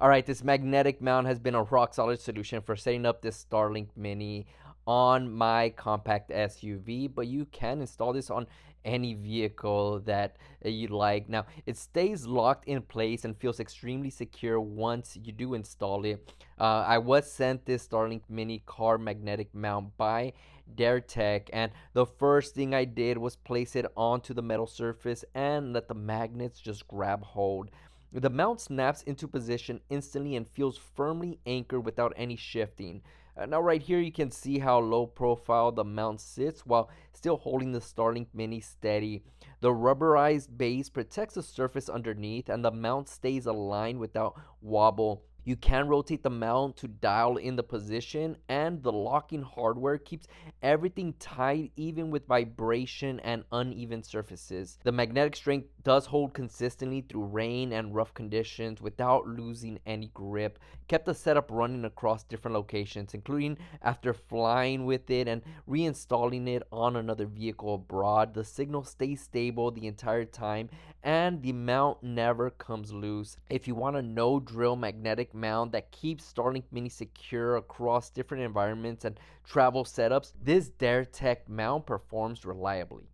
Alright, this magnetic mount has been a rock solid solution for setting up this Starlink Mini on my compact SUV, but you can install this on any vehicle that you like. Now, it stays locked in place and feels extremely secure once you do install it. I was sent this Starlink Mini car magnetic mount by DAIERTEK, and the first thing I did was place it onto the metal surface and let the magnets just grab hold. The mount snaps into position instantly and feels firmly anchored without any shifting. Now right here you can see how low profile the mount sits while still holding the Starlink Mini steady. The rubberized base protects the surface underneath and the mount stays aligned without wobble. You can rotate the mount to dial in the position, and the locking hardware keeps everything tight even with vibration and uneven surfaces. The magnetic strength does hold consistently through rain and rough conditions without losing any grip. Kept the setup running across different locations, including after flying with it and reinstalling it on another vehicle abroad. The signal stays stable the entire time and the mount never comes loose. If you want a no drill magnetic mount that keeps Starlink Mini secure across different environments and travel setups, this DAIERTEK mount performs reliably.